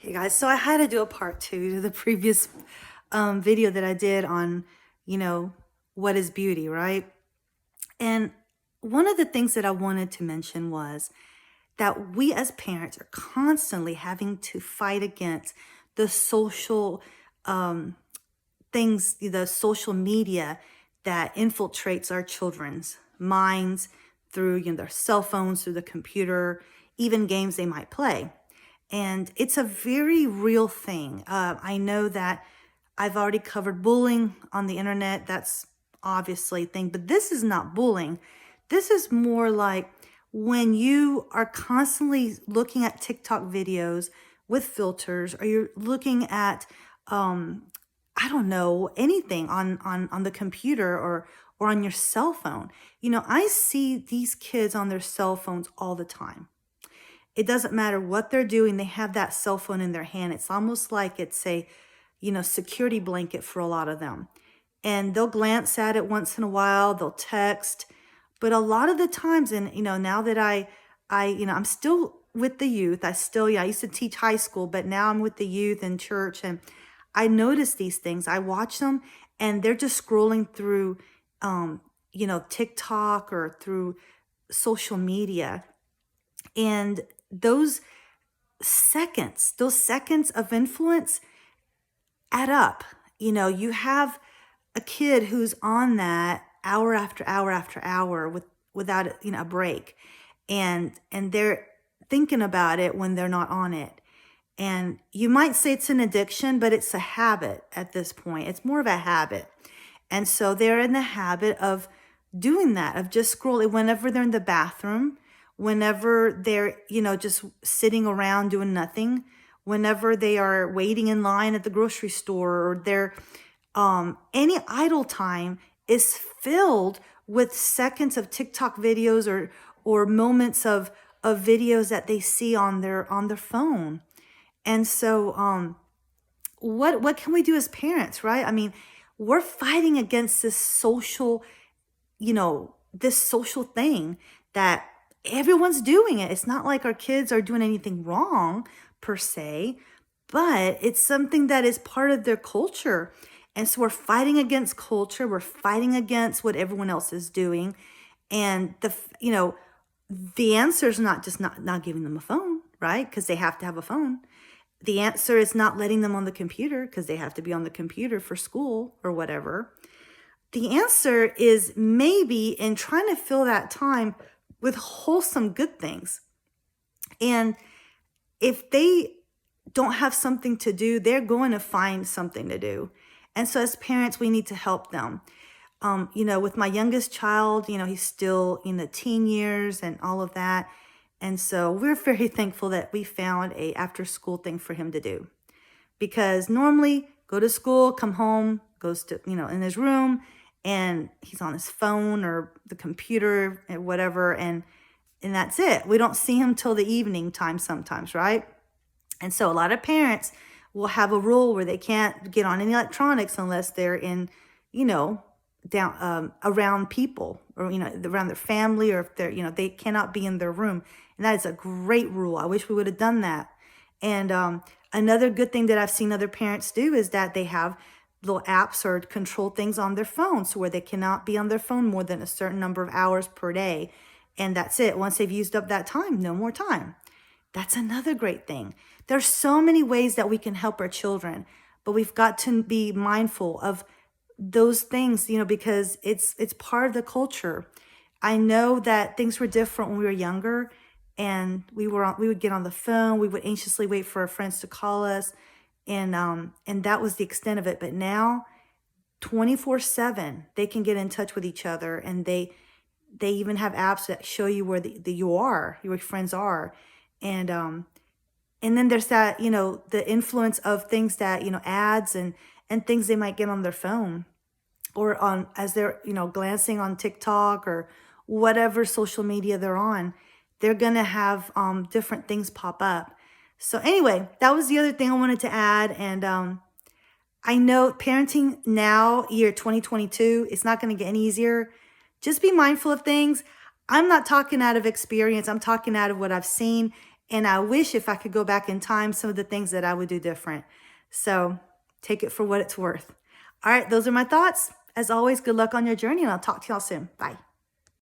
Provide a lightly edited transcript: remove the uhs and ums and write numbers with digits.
Hey guys, so I had to do a part two to the previous video that I did on, you know, what is beauty, right? And one of the things that I wanted to mention was that we as parents are constantly having to fight against the social um, things, the social media that infiltrates our children's minds through their cell phones, through the computer, even games they might play. And it's a very real thing. I know that I've already covered bullying on the internet. That's obviously a thing, but this is not bullying. This is more like when you are constantly looking at TikTok videos with filters, or you're looking at, I don't know, anything on the computer or on your cell phone. I see these kids on their cell phones all the time. It doesn't matter what they're doing, they have that cell phone in their hand. It's almost like it's a, security blanket for a lot of them. And they'll glance at it once in a while, they'll text. But a lot of the times, and now that I'm still with the youth. I used to teach high school, but now I'm with the youth in church, and I notice these things. I watch them, and they're just scrolling through, TikTok or through social media. And those seconds of influence add up. You have a kid who's on that hour after hour after hour without a break, and they're thinking about it when they're not on it. And you might say it's an addiction, but it's a habit at this point. It's more of a habit. And so they're in the habit of doing that, of just scrolling whenever they're in the bathroom, whenever they're, just sitting around doing nothing, whenever they are waiting in line at the grocery store, or they're, any idle time is filled with seconds of TikTok videos or moments of videos that they see on their phone. And so, what can we do as parents, right? I mean, we're fighting against this social thing that everyone's doing it. It's not like our kids are doing anything wrong per se, but it's something that is part of their culture. And so we're fighting against culture. We're fighting against what everyone else is doing. And the answer is not just not giving them a phone, right? Because they have to have a phone. The answer is not letting them on the computer because they have to be on the computer for school or whatever. The answer is maybe in trying to fill that time with wholesome good things. And if they don't have something to do, they're going to find something to do. And so as parents, we need to help them. With my youngest child, he's still in the teen years and all of that. And so we're very thankful that we found a after school thing for him to do. Because normally go to school, come home, goes to, in his room, and he's on his phone or the computer or whatever, and that's it. We don't see him till the evening time sometimes, right? And so a lot of parents will have a rule where they can't get on any electronics unless they're in, down around people, or around their family, or if they're they cannot be in their room. And that is a great rule. I wish we would have done that. And another good thing that I've seen other parents do is that they have little apps or control things on their phone, so where they cannot be on their phone more than a certain number of hours per day. And that's it. Once they've used up that time, no more time. That's another great thing. There's so many ways that we can help our children, but we've got to be mindful of those things, because it's part of the culture. I know that things were different when we were younger, and we would get on the phone. We would anxiously wait for our friends to call us, and that was the extent of it. But now, 24/7, they can get in touch with each other, and they even have apps that show you where your friends are, and then there's that the influence of things that ads and things they might get on their phone, or on as they're glancing on TikTok or whatever social media they're on. They're gonna have different things pop up. So anyway, that was the other thing I wanted to add. And I know parenting now, year 2022, it's not going to get any easier. Just be mindful of things. I'm not talking out of experience. I'm talking out of what I've seen. And I wish if I could go back in time, some of the things that I would do different. So take it for what it's worth. All right, those are my thoughts. As always, good luck on your journey, and I'll talk to y'all soon. Bye.